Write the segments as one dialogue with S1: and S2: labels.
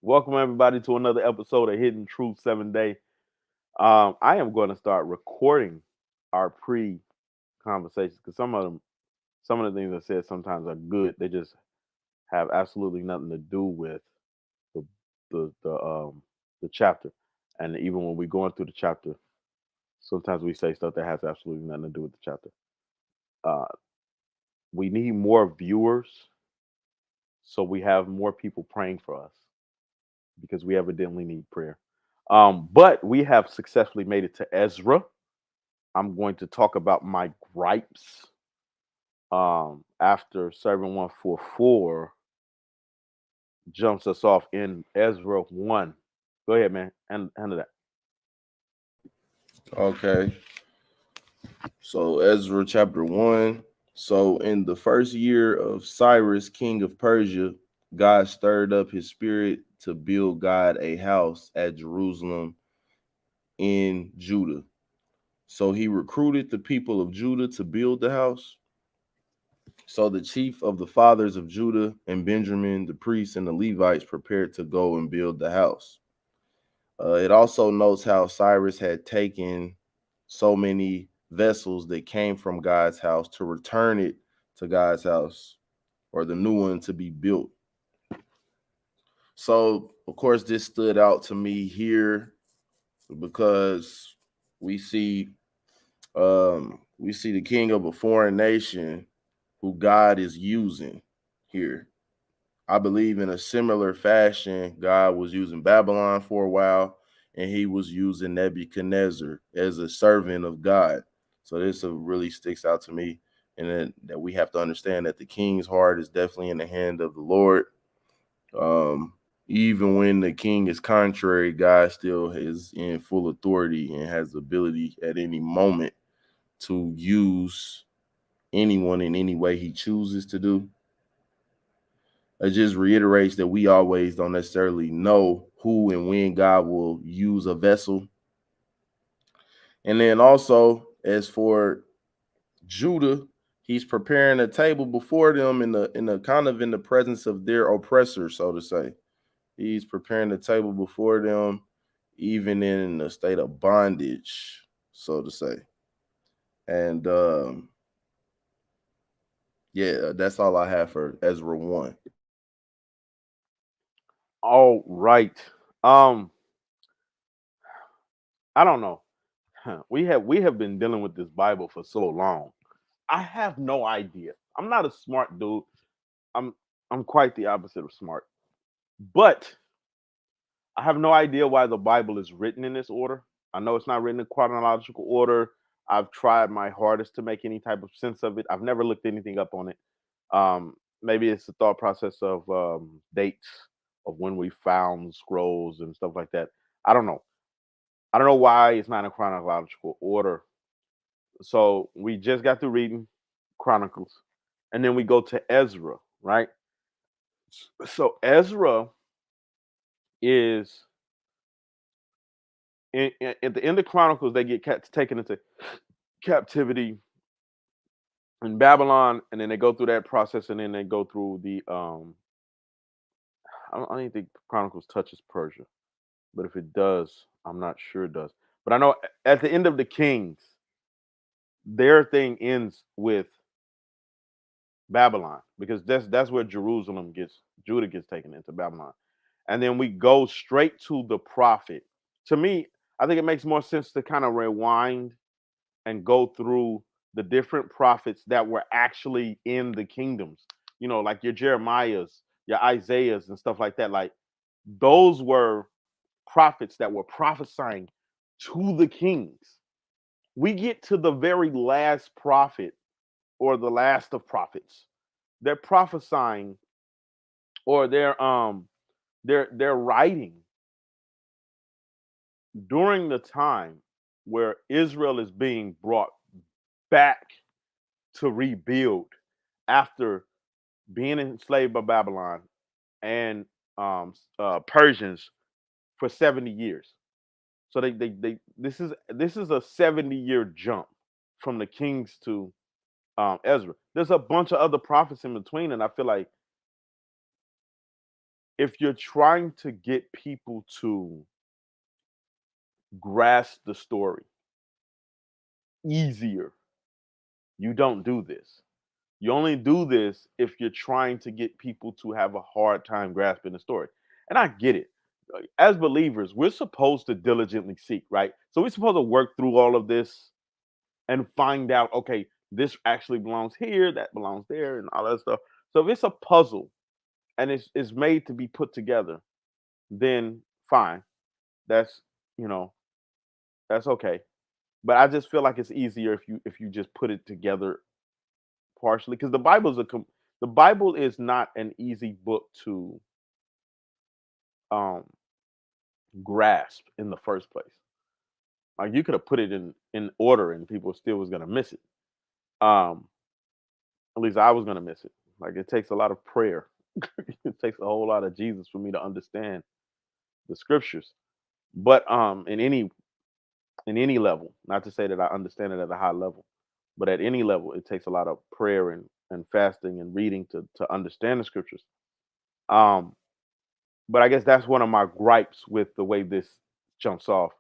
S1: Welcome everybody to another episode of Hidden Truth 7 Day. I am going to start recording our pre-conversations because some of the things I said sometimes are good. They just have absolutely nothing to do with the the chapter. And even when we're going through the chapter, sometimes we say stuff that has absolutely nothing to do with the chapter. Uh, we need more viewers, so we have more people praying for us because we evidently need prayer. But we have successfully made it to Ezra. I'm going to talk about my gripes after 7144 jumps us off in Ezra 1. Go ahead, man. Handle that.
S2: Okay, so Ezra chapter 1. So, in the first year of Cyrus, king of Persia, God stirred up his spirit to build God a house at Jerusalem in Judah. So, he recruited the people of Judah to build the house. So, the chief of the fathers of Judah and Benjamin, the priests and the Levites, prepared to go and build the house. It also notes how Cyrus had taken so many vessels that came from God's house to return it to God's house or the new one to be built. So, of course, this stood out to me here because we see we see the king of a foreign nation who God is using here. I believe in a similar fashion, God was using Babylon for a while, and he was using Nebuchadnezzar as a servant of God. So this really sticks out to me, and that we have to understand that the king's heart is definitely in the hand of the Lord. Um, Even when the king is contrary, God still is in full authority and has the ability at any moment to use anyone in any way he chooses to do. It just reiterates that we always don't necessarily know who and when God will use a vessel. And then also, as for Judah, he's preparing a table before them in the kind of in the presence of their oppressor, so to say. He's preparing the table before them, even in a state of bondage, so to say. And yeah, that's all I have for Ezra 1.
S1: All right. Um, I don't know. We have been dealing with this Bible for so long. I have no idea. I'm not a smart dude. I'm I'm quite the opposite of smart. But I have no idea why the Bible is written in this order. I know it's not written in chronological order. I've tried my hardest to make any type of sense of it. I've never looked anything up on it. Maybe it's the thought process of dates of when we found scrolls and stuff like that. I don't know. I don't know why it's not in chronological order. So we just got through reading Chronicles, and then we go to Ezra, right? So Ezra is at the end of Chronicles. They get taken into captivity in Babylon, and then they go through that process, and then they go through the I don't even think Chronicles touches Persia, but if it does, I'm not sure it does. But I know at the end of the Kings, their thing ends with Babylon because that's where Judah gets taken into Babylon, and then we go straight to the prophet. To me, I think it makes more sense to kind of rewind and go through the different prophets that were actually in the kingdoms. You know, like your Jeremiahs, your Isaiahs, and stuff like that. Like those were prophets that were prophesying to the kings. We get to the very last prophet or the last of prophets. They're prophesying or they're writing during the time where Israel is being brought back to rebuild after being enslaved by Babylon and Persians for 70 years. So they this is a 70-year jump from the kings to Ezra. There's a bunch of other prophets in between, and I feel like if you're trying to get people to grasp the story easier, you don't do this. You only do this if you're trying to get people to have a hard time grasping the story. And I get it. As believers, we're supposed to diligently seek, right? So we're supposed to work through all of this and find out, okay, this actually belongs here, that belongs there, and all that stuff. So if it's a puzzle and it's made to be put together, then fine. That's you know, that's okay. But I just feel like it's easier if you just put it together partially because the Bible is not an easy book to um grasp in the first place. Like you could have put it in order and people still was gonna miss it. Um, at least I was gonna miss it. Like it takes a lot of prayer. It takes a whole lot of Jesus for me to understand the scriptures. But in any level, not to say that I understand it at a high level, but at any level, it takes a lot of prayer and fasting and reading to understand the scriptures. Um, but I guess that's one of my gripes with the way this jumps off.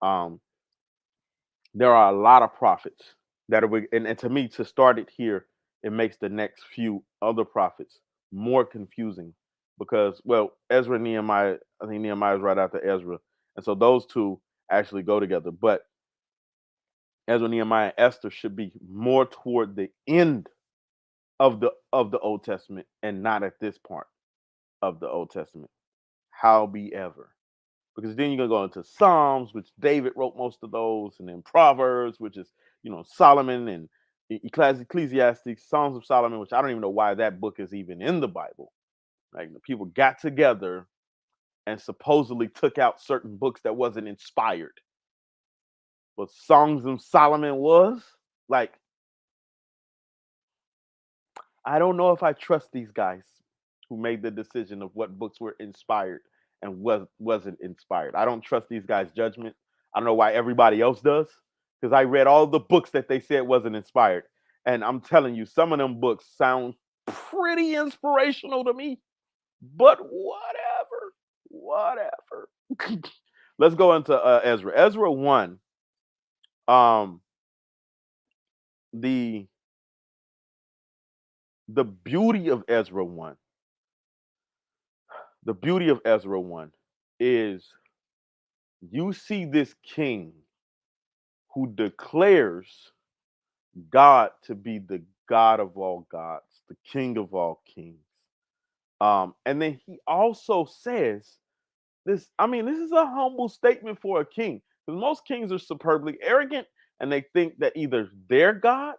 S1: Um, there are a lot of prophets that are, and to me, to start it here, it makes the next few other prophets more confusing because, well, Ezra and Nehemiah, I think Nehemiah is right after Ezra, and so those two actually go together. But Ezra, Nehemiah, and Esther should be more toward the end of the Old Testament and not at this part of the Old Testament. How be ever. Because then you're gonna go into Psalms, which David wrote most of those, and then Proverbs, which is Solomon, and Ecclesiastes, Songs of Solomon, which I don't even know why that book is even in the Bible. Like the people got together and supposedly took out certain books that wasn't inspired, but Songs of Solomon was. Like I don't know if I trust these guys who made the decision of what books were inspired and wasn't inspired. I don't trust these guys' judgment. I don't know why everybody else does because I read all the books that they said wasn't inspired, and I'm telling you, some of them books sound pretty inspirational to me. But whatever. Let's go into Ezra. Ezra 1. Um, the the beauty of Ezra 1 the beauty of Ezra 1 is you see this king who declares God to be the God of all gods, the King of all kings. And then he also says this. I mean, this is a humble statement for a king because most kings are superbly arrogant and they think that either their God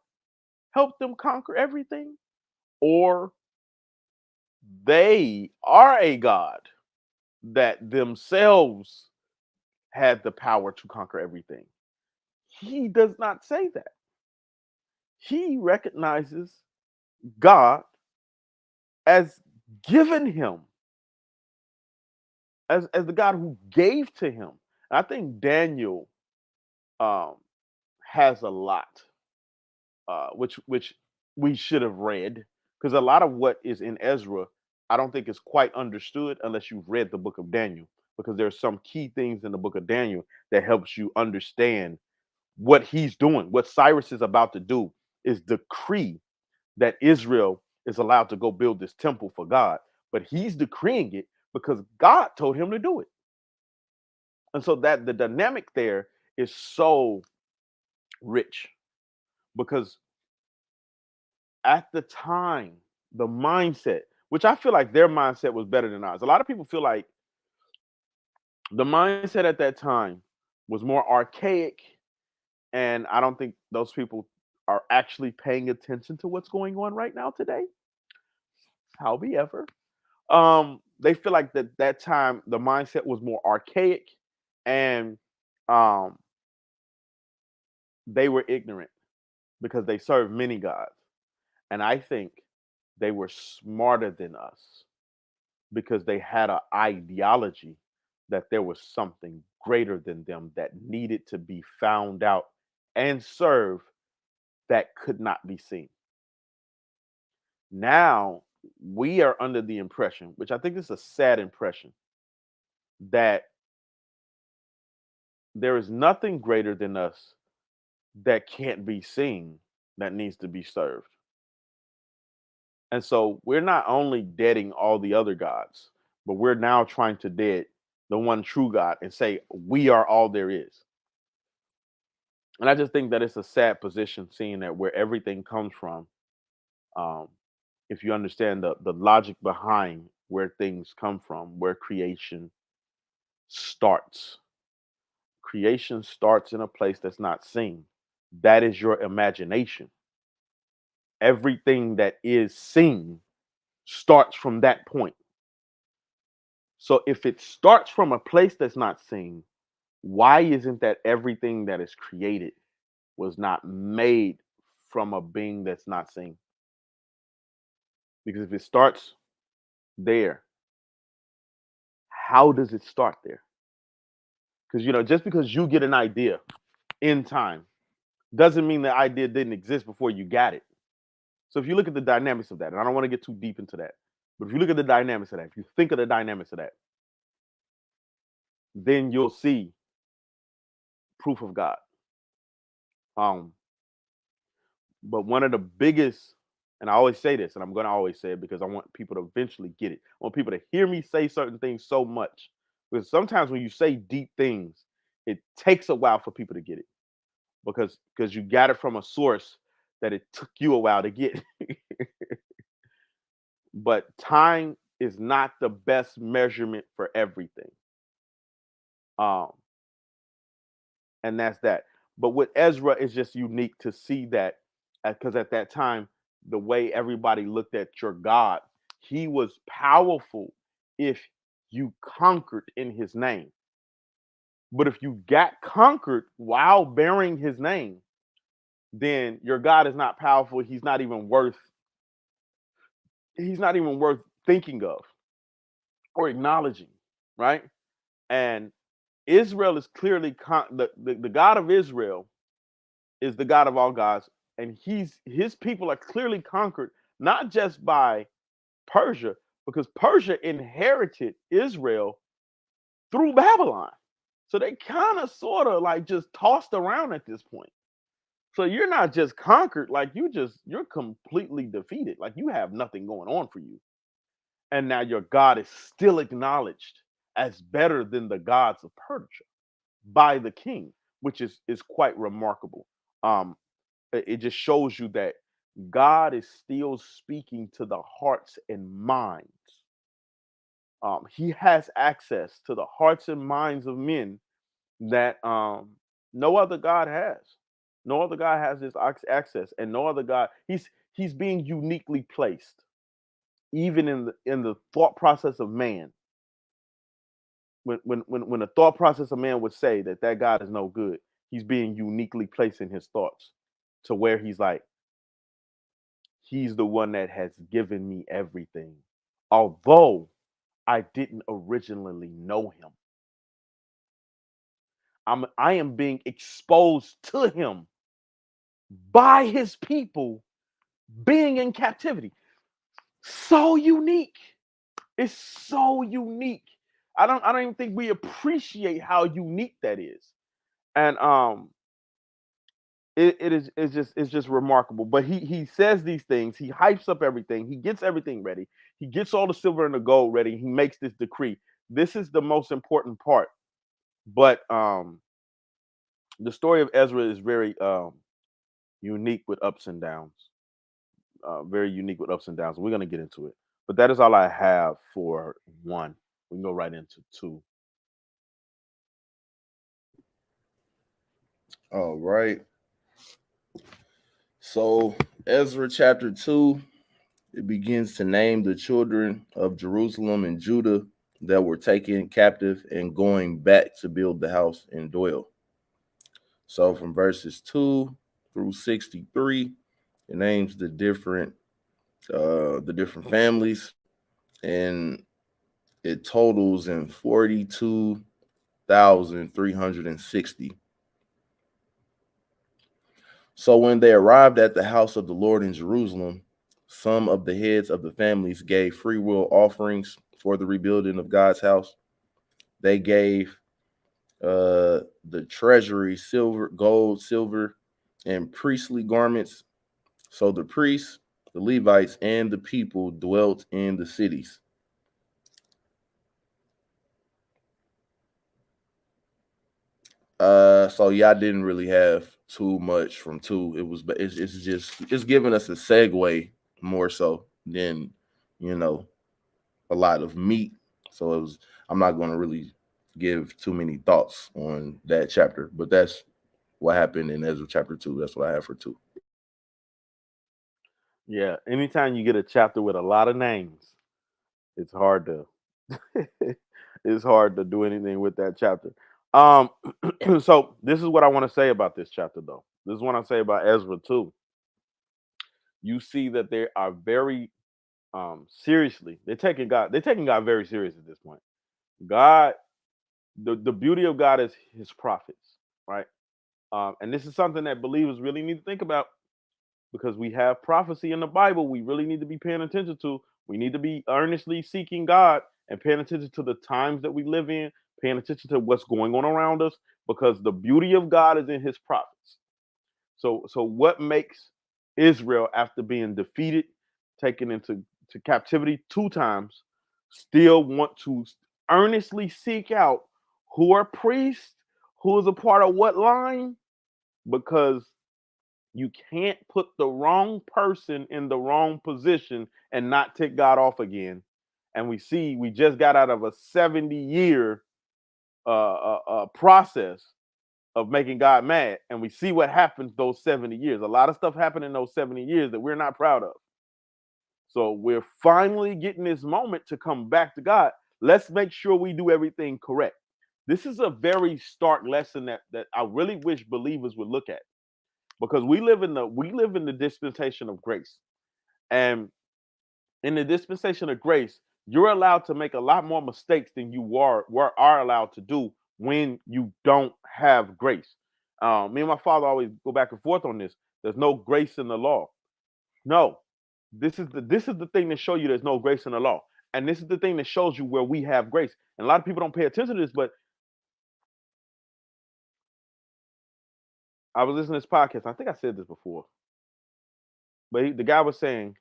S1: helped them conquer everything or they are a God that themselves had the power to conquer everything. He does not say that. He recognizes God as given him, as the God who gave to him. And I think Daniel um, has a lot, which we should have read, because a lot of what is in Ezra, I don't think is quite understood unless you've read the book of Daniel, because there's some key things in the book of Daniel that helps you understand what he's doing. What Cyrus is about to do is decree that Israel is allowed to go build this temple for God, but he's decreeing it because God told him to do it. And so that the dynamic there is so rich because at the time, the mindset, which I feel like their mindset was better than ours. A lot of people feel like the mindset at that time was more archaic, and I don't think those people are actually paying attention to what's going on right now today. However, they feel like that time the mindset was more archaic and um they were ignorant because they served many gods. And I think they were smarter than us because they had an ideology that there was something greater than them that needed to be found out and served that could not be seen. Now we are under the impression, which I think is a sad impression, that there is nothing greater than us that can't be seen that needs to be served. And so we're not only deading all the other gods, but we're now trying to dead the one true God and say we are all there is. And I just think that it's a sad position, seeing that where everything comes from. Um, if you understand the logic behind where things come from, where starts, creation starts in a place that's not seen. That is your imagination. Everything that is seen starts from that point. So if it starts from a place that's not seen, why isn't that everything that is created was not made from a being that's not seen? Because if it starts there, how does it start there? Because just because you get an idea in time doesn't mean the idea didn't exist before you got it. So if you look at the dynamics of that, and I don't want to get too deep into that, but if you look at the dynamics of that, if you think of the dynamics of that, then you'll see proof of God. Um, but one of the biggest, and I always say this, and I'm going to always say it because I want people to eventually get it. I want people to hear me say certain things so much, because sometimes when you say deep things, it takes a while for people to get it, because you got it from a source that it took you a while to get. But time is not the best measurement for everything. Um, and that's that. But with Ezra, it's just unique to see that, because at that time, the way everybody looked at your God, he was powerful if you conquered in his name. But if you got conquered while bearing his name, then your God is not powerful. He's not even worth thinking of or acknowledging, right? And Israel is clearly the God of Israel is the God of all gods, and his people are clearly conquered not just by Persia, because Persia inherited Israel through Babylon. So they kind of sort of like just tossed around at this point. So you're not just conquered, like you're completely defeated. Like you have nothing going on for you. And now your God is still acknowledged as better than the gods of Persia by the king, which is quite remarkable. Um, it just shows you that God is still speaking to the hearts and minds. He has access to the hearts and minds of men that no other God has. No other God has this access, and no other God. He's being uniquely placed, even in the thought process of man. When the thought process of man would say that God is no good, he's being uniquely placed in his thoughts, to where he's like, he's the one that has given me everything, although I didn't originally know him. I am being exposed to him by his people being in captivity. So unique. It's so unique. I don't even think we appreciate how unique that is. And it's just remarkable. But he says these things, he hypes up everything, he gets everything ready, he gets all the silver and the gold ready, he makes this decree. This is the most important part. But the story of Ezra is very unique with ups and downs. Very unique with ups and downs. We're gonna get into it. But that is all I have for one. We can go right into two.
S2: All right. So Ezra chapter 2, it begins to name the children of Jerusalem and Judah that were taken captive and going back to build the house and dwell. So from verses 2 through 63, it names the different families, and it totals in 42,360. So when they arrived at the house of the Lord in Jerusalem, some of the heads of the families gave free will offerings for the rebuilding of God's house. They gave the treasury silver, gold, silver, and priestly garments. So the priests, the Levites, and the people dwelt in the cities. So yeah, I didn't really have too much from two. It's just giving us a segue more so than you know a lot of meat. So it was. I'm not going to really give too many thoughts on that chapter, but that's what happened in Ezra chapter 2. That's what I have for two.
S1: Yeah. Anytime you get a chapter with a lot of names, it's hard to it's hard to do anything with that chapter. Um, so this is what I want to say about this chapter, though. This is what I say about Ezra too. You see that they are very seriously. They're taking God very serious at this point. God, the beauty of God is His prophets, right? And this is something that believers really need to think about because we have prophecy in the Bible. We really need to be paying attention to. We need to be earnestly seeking God and paying attention to the times that we live in, paying attention to what's going on around us, because the beauty of God is in His prophets. So what makes Israel, after being defeated, taken into captivity two times, still want to earnestly seek out who are priests, who is a part of what line? Because you can't put the wrong person in the wrong position and not tick God off again. And we just got out of a 70-year process of making God mad. And we see what happens those 70 years. A lot of stuff happened in those 70 years that we're not proud of. So we're finally getting this moment to come back to God. Let's make sure we do everything correct. This is a very stark lesson that I really wish believers would look at, because we live in the dispensation of grace. And in the dispensation of grace, you're allowed to make a lot more mistakes than you are allowed to do when you don't have grace. Me and my father always go back and forth on this. There's no grace in the law. No, this is the thing that show you there's no grace in the law, and this is the thing that shows you where we have grace. And a lot of people don't pay attention to this, but I was listening to this podcast. I think I said this before, but the guy was saying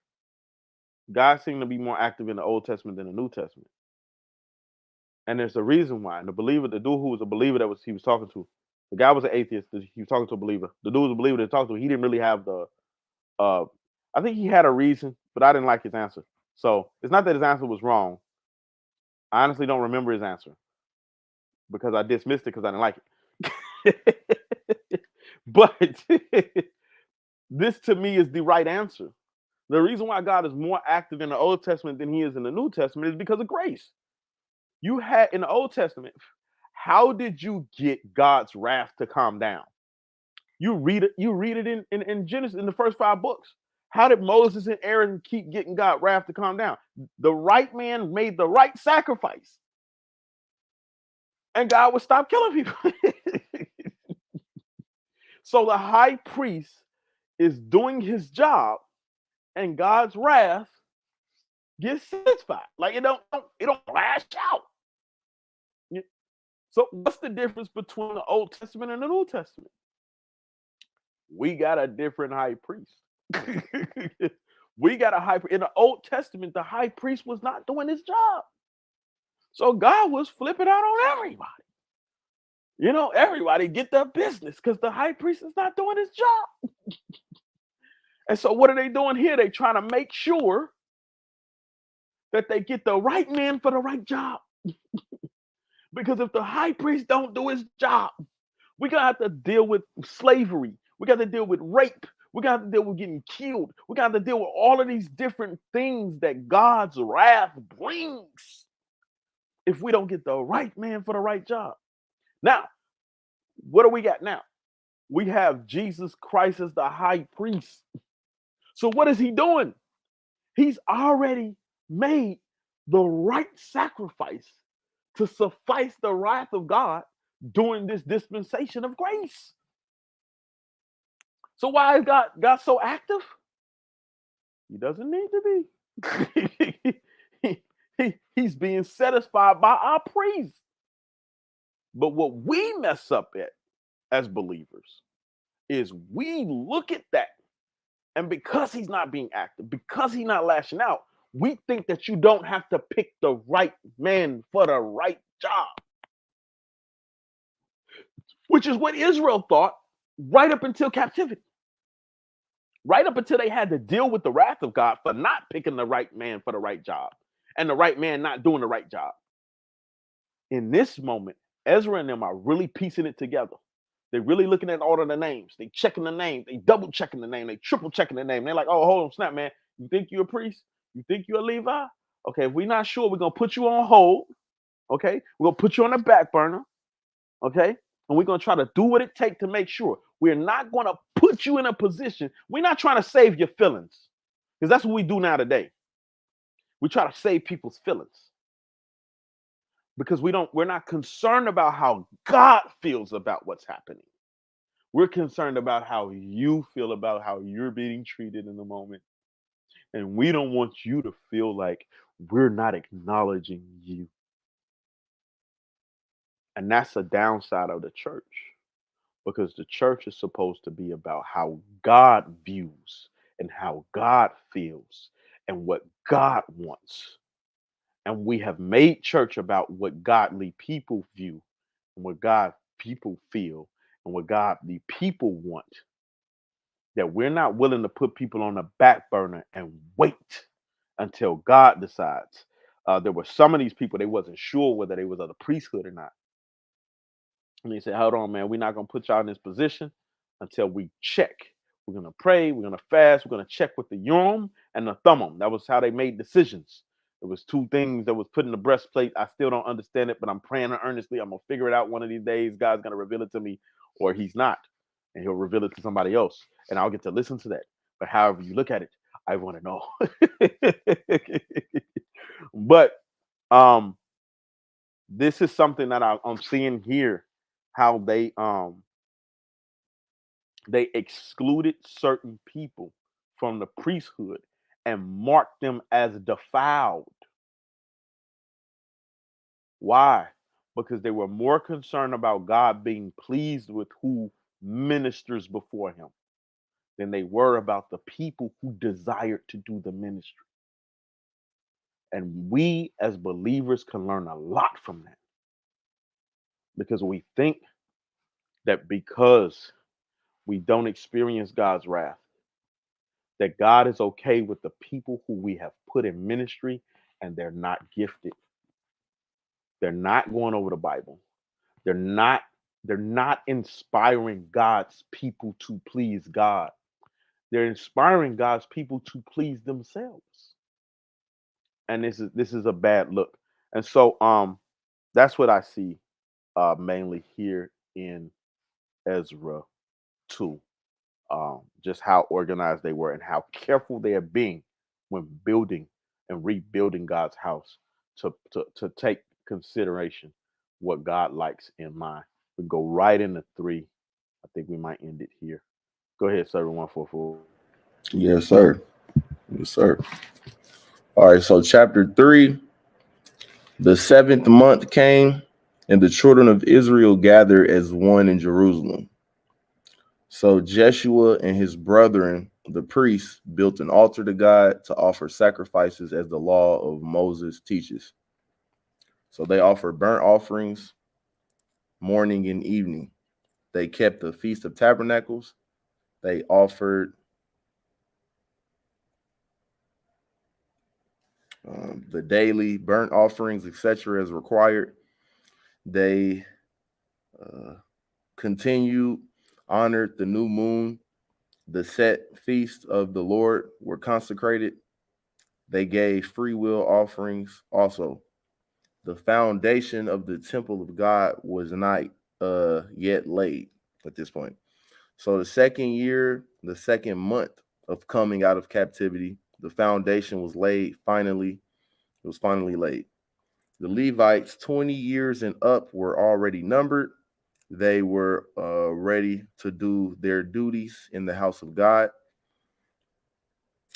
S1: God seemed to be more active in the Old Testament than the New Testament. And there's a reason why. And the dude who was a believer he was talking to, the guy was an atheist. He was talking to a believer. The dude was a believer that talked to. He didn't really have the. Uh, I think he had a reason, but I didn't like his answer. So it's not that his answer was wrong. I honestly don't remember his answer because I dismissed it because I didn't like it. But this to me is the right answer. The reason why God is more active in the Old Testament than He is in the New Testament is because of grace. You had in the Old Testament, how did you get God's wrath to calm down? You read it in Genesis in the first 5 books. How did Moses and Aaron keep getting God's wrath to calm down? The right man made the right sacrifice, and God would stop killing people. So the high priest is doing his job, and God's wrath gets satisfied. Like it don't lash out. So what's the difference between the Old Testament and the New Testament? We got a different high priest. We got a high priest. In the Old Testament, the high priest was not doing his job. So God was flipping out on everybody. Everybody get their business because the high priest is not doing his job. And so what are they doing here? They trying to make sure that they get the right man for the right job. Because if the high priest don't do his job, we're gonna have to deal with slavery. We got to deal with rape. We got to deal with getting killed. We got to deal with all of these different things that God's wrath brings if we don't get the right man for the right job. Now, what do we got now? We have Jesus Christ as the high priest. So what is he doing? He's already made the right sacrifice to suffice the wrath of God during this dispensation of grace. So why is God so active? He doesn't need to be. He's being satisfied by our praise. But what we mess up at as believers is we look at that, and because he's not being active, because he's not lashing out, we think that you don't have to pick the right man for the right job, which is what Israel thought right up until captivity, right up until they had to deal with the wrath of God for not picking the right man for the right job and the right man not doing the right job. In this moment, Ezra and them are really piecing it together. They're really looking at all of the names. They checking the name. They double checking the name. They triple checking the name. They're like, oh, hold on, snap, man. You think you're a priest? You think you're a Levi? Okay, if we're not sure, we're gonna put you on hold. Okay, we're gonna put you on the back burner. Okay, and we're gonna try to do what it takes to make sure. We're not gonna put you in a position. We're not trying to save your feelings, because that's what we do now today. We try to save people's feelings because we're not concerned about how God feels about what's happening. We're concerned about how you feel about how you're being treated in the moment. And we don't want you to feel like we're not acknowledging you. And that's a downside of the church, because the church is supposed to be about how God views and how God feels and what God wants. And we have made church about what godly people view and what God people feel and what godly people want, that we're not willing to put people on the back burner and wait until God decides. There were some of these people, they wasn't sure whether they was of the priesthood or not. And they said, hold on, man, we're not going to put y'all in this position until we check. We're going to pray, we're going to fast, we're going to check with the Urim and the Thummim. That was how they made decisions. It was two things that was put in the breastplate. I still don't understand it, but I'm praying earnestly. I'm going to figure it out one of these days. God's going to reveal it to me, or he's not. And he'll reveal it to somebody else. And I'll get to listen to that. But however you look at it, I want to know. But um, this is something that I'm seeing here, how they excluded certain people from the priesthood and marked them as defiled. Why? Because they were more concerned about God being pleased with who ministers before him than they were about the people who desired to do the ministry. And we as believers can learn a lot from that, because we think that because we don't experience God's wrath, that God is okay with the people who we have put in ministry and they're not gifted. They're not going over the Bible. They're not they're not inspiring God's people to please God. They're inspiring God's people to please themselves. And this is a bad look. And so that's what I see mainly here in Ezra 2. Just how organized they were and how careful they are being when building and rebuilding God's house, to take consideration what God likes in mind. We go right into 3. I think we might end it here. Go ahead, server 144.
S2: Yes, sir. Yes, sir. All right. So, chapter 3, the 7th month came, and the children of Israel gathered as one in Jerusalem. So Jeshua and his brethren, the priests, built an altar to God to offer sacrifices as the law of Moses teaches. So they offered burnt offerings morning and evening. They kept the Feast of Tabernacles. They offered the daily burnt offerings, etc., as required. They uh, continued, honored the new moon. The set feasts of the Lord were consecrated. They gave free will offerings also. The foundation of the temple of God was not yet laid at this point. So the second year, the second month of coming out of captivity, the foundation was laid finally. It was finally laid. The Levites, 20 years and up, were already numbered. They were ready to do their duties in the house of God.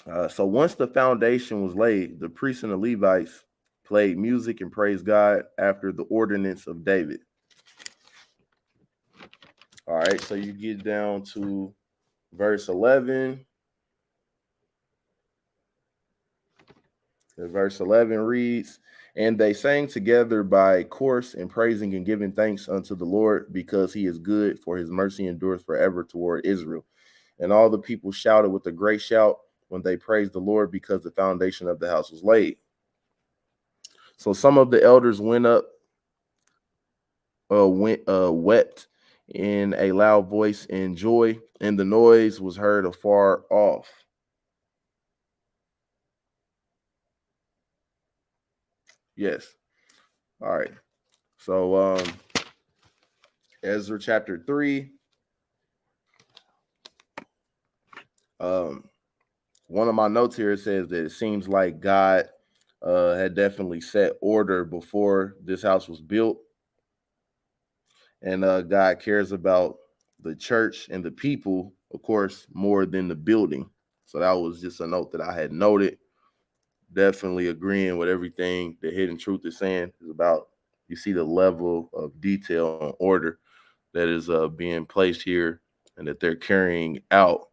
S2: So once the foundation was laid, the priests and the Levites played music and praised God after the ordinance of David. All right, so you get down to verse 11. Verse 11 reads, "And they sang together by course and praising and giving thanks unto the Lord because he is good, for his mercy endures forever toward Israel. And all the people shouted with a great shout when they praised the Lord because the foundation of the house was laid." So some of the elders went up, wept in a loud voice in joy, and the noise was heard afar off. Yes. All right. So Ezra chapter 3. Um, one of my notes here says that it seems like God had definitely set order before this house was built, and God cares about the church and the people, of course, more than the building. So that was just a note that I had noted. Definitely agreeing with everything the Hidden Truth is saying is about. You see the level of detail and order that is being placed here, and that they're carrying out,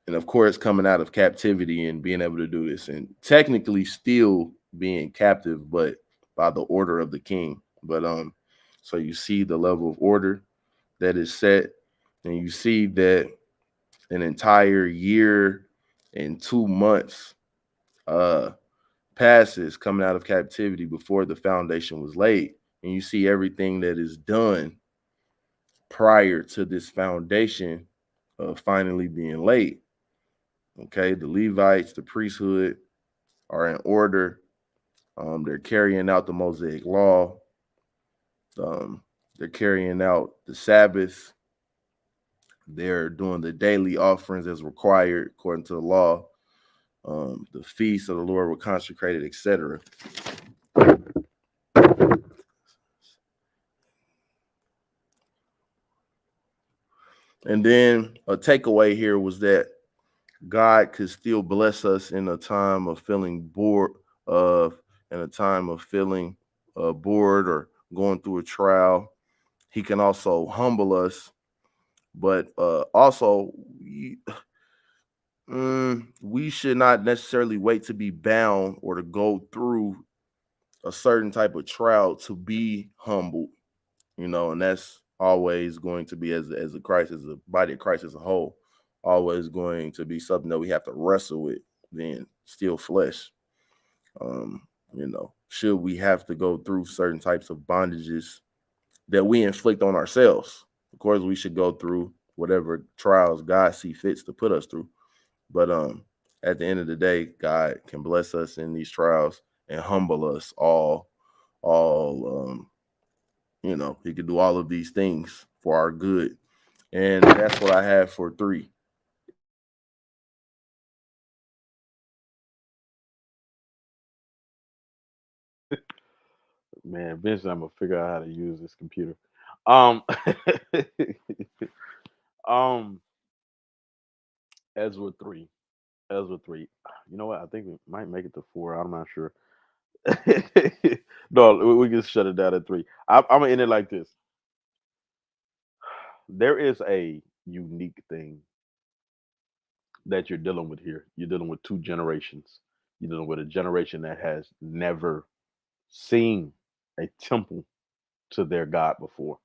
S2: and of course coming out of captivity and being able to do this, and technically still being captive, but by the order of the king. But so you see the level of order that is set, and you see that an entire year and 2 months uh passes coming out of captivity before the foundation was laid, and you see everything that is done prior to this foundation finally being laid. Okay, the Levites, the priesthood are in order. They're carrying out the Mosaic law. Um, they're carrying out the Sabbath. They're doing the daily offerings as required according to the law. The feasts of the Lord were consecrated, etc. And then a takeaway here was that God could still bless us in a time of feeling bored, of in a time of feeling bored or going through a trial. He can also humble us, but also we should not necessarily wait to be bound or to go through a certain type of trial to be humbled, and that's always going to be, as a Christ, as a body of Christ as a whole, always going to be something that we have to wrestle with, being still flesh. Um, should we have to go through certain types of bondages that we inflict on ourselves? Of course, we should go through whatever trials God see fits to put us through. But at the end of the day, God can bless us in these trials and humble us all he could do all of these things for our good. And that's what I have for 3.
S1: Man, eventually I'm gonna figure out how to use this computer. Um, um, Ezra 3. Ezra 3. You know what? I think we might make it to 4. I'm not sure. No, we can shut it down at 3. I'm gonna end it like this. There is a unique thing that you're dealing with here. You're dealing with two generations. You're dealing with a generation that has never seen a temple to their God before,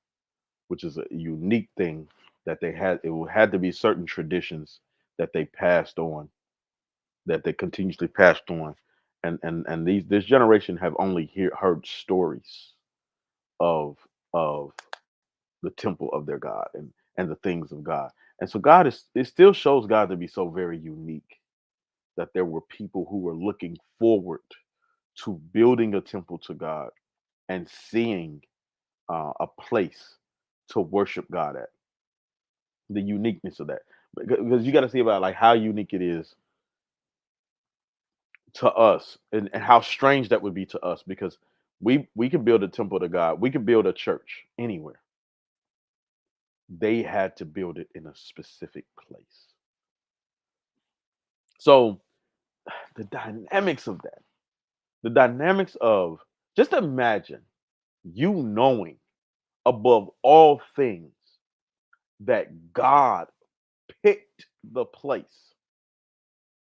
S1: which is a unique thing that they had. Had to be certain traditions that they passed on, that they continuously passed on, and this generation have only heard stories of of the temple of their God and the things of God. And so God is it still shows God to be so very unique that there were people who were looking forward to building a temple to God and seeing a place to worship God at. The uniqueness of that, because you got to see about like how unique it is to us, and how strange that would be to us, because we can build a temple to God, we can build a church anywhere. They had to build it in a specific place. So the dynamics of that, the dynamics of just imagine you knowing above all things that God picked the place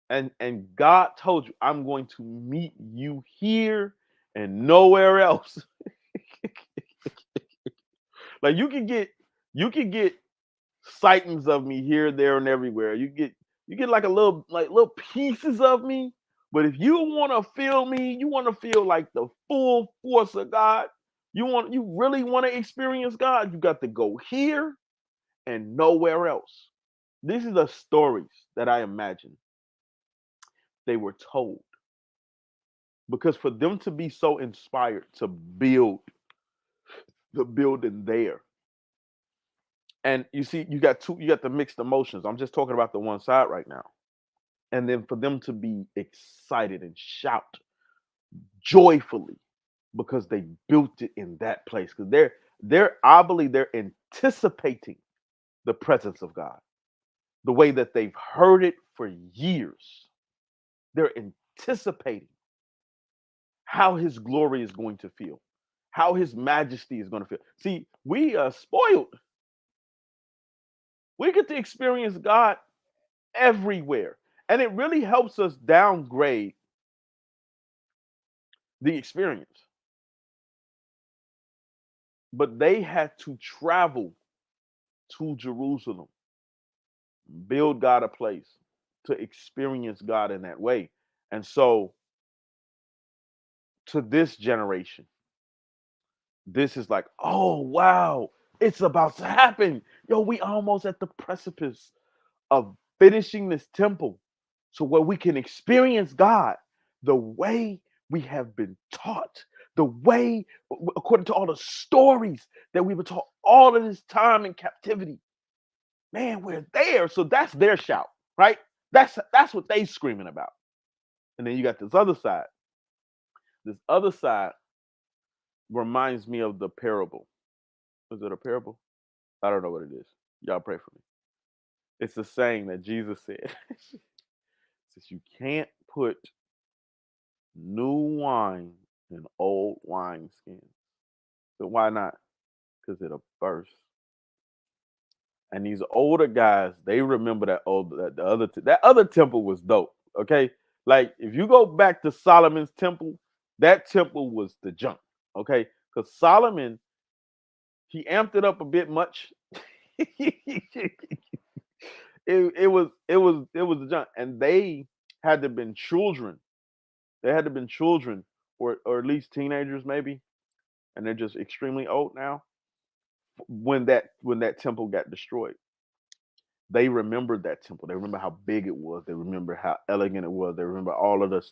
S1: and God told you, I'm going to meet you here and nowhere else. Like you can get sightings of me here, there, and everywhere. You get like a little pieces of me. But if you want to feel me, you want to feel like the full force of God. You really want to experience God. You got to go here and nowhere else. These are the stories that I imagine they were told because for them to be so inspired to build the building there. And you see, you got the mixed emotions. I'm just talking about the one side right now. And then for them to be excited and shout joyfully because they built it in that place. Because they're I believe they're anticipating the presence of God. The way that they've heard it for years. They're anticipating how his glory is going to feel, how his majesty is going to feel. See, we are spoiled. We get to experience God everywhere. And it really helps us downgrade the experience. But they had to travel to Jerusalem, build God a place to experience God in that way. And so to this generation, this is like, oh, wow, it's about to happen. Yo, we almost at the precipice of finishing this temple so where we can experience God the way we have been taught, the way, according to all the stories that we were taught all of this time in captivity. Man, we're there. So that's their shout, right? That's what they screaming about. And then you got this other side. This other side reminds me of the parable. Is it a parable? I don't know what it is. Y'all pray for me. It's a saying that Jesus said. Says you can't put new wine in old wineskins. So why not? Because it'll burst. And these older guys, they remember that other temple was dope. Okay, like if you go back to Solomon's temple, that temple was the junk. Okay, because Solomon he amped it up a bit much. It was the junk, and they had to been children. They had to been children, or at least teenagers maybe, and they're just extremely old now. When that temple got destroyed, they remembered that temple. They remember how big it was. They remember how elegant it was. They remember all of the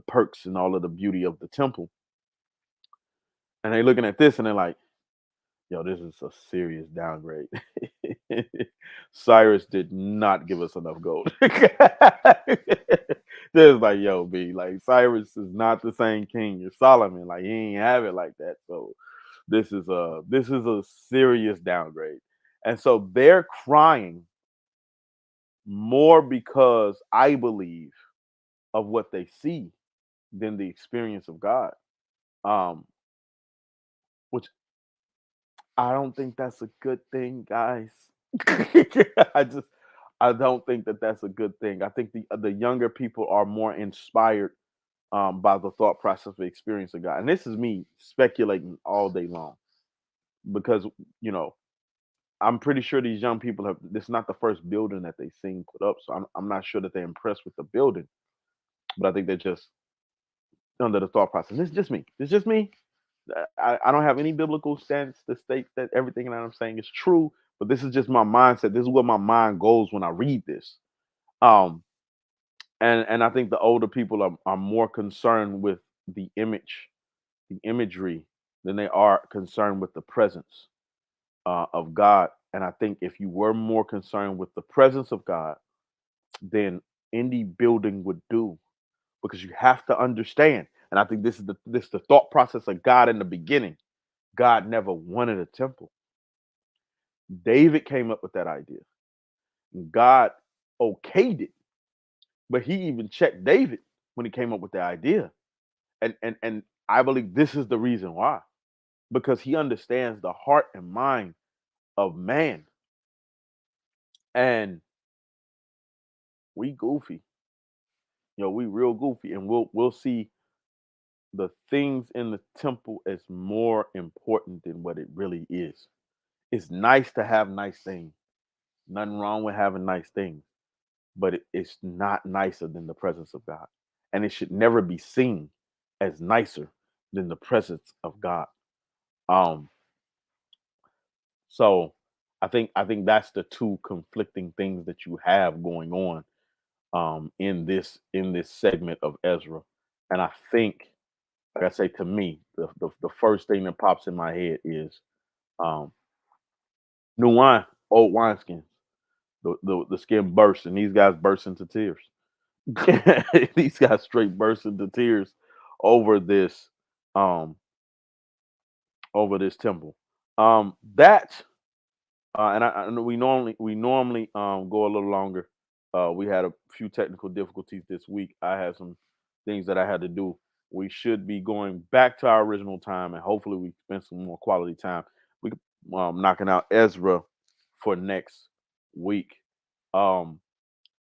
S1: perks and all of the beauty of the temple. And they looking at this and they're like, "Yo, this is a serious downgrade." Cyrus did not give us enough gold. There's like, yo, B, like Cyrus is not the same king as Solomon. Like he ain't have it like that. So this is a serious downgrade. And so they're crying more because I believe of what they see than the experience of God. Um, which I don't think that's a good thing, guys. I just I don't think that that's a good thing. I think the younger people are more inspired by the thought process of the experience of God. And this is me speculating all day long because you know I'm pretty sure these young people have. This is not the first building that they've seen put up, so I'm not sure that they're impressed with the building, but I think they're just under the thought process. This is just me. It's just me. I don't have any biblical stance that states that everything that I'm saying is true, but this is just my mindset. This is where my mind goes when I read this. Um, and I think the older people are more concerned with the imagery, than they are concerned with the presence of God. And I think if you were more concerned with the presence of God, then any building would do, because you have to understand. And I think this is the thought process of God in the beginning. God never wanted a temple. David came up with that idea. God okayed it, but he even checked David when he came up with the idea. And I believe this is the reason why, because he understands the heart and mind of man. And we goofy, we real goofy, and we'll see the things in the temple as more important than what it really is. It's nice to have nice things. Nothing wrong with having nice things, but it's not nicer than the presence of God. And it should never be seen as nicer than the presence of God. Um, so I think that's the two conflicting things that you have going on in this segment of Ezra. And I think, like I say, to me, the first thing that pops in my head is um, new wine, old wineskins. The skin bursts, and these guys burst into tears. These guys straight burst into tears over this um over this temple. That and I know we normally go a little longer. We had a few technical difficulties this week. I had some things that I had to do. We should be going back to our original time, and hopefully we spend some more quality time. We knocking out Ezra for next week. Um,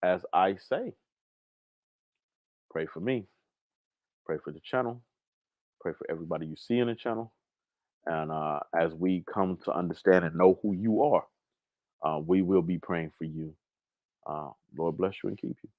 S1: as I say, pray for me, pray for the channel, pray for everybody you see in the channel, and as we come to understand and know who you are, we will be praying for you. Lord bless you and keep you.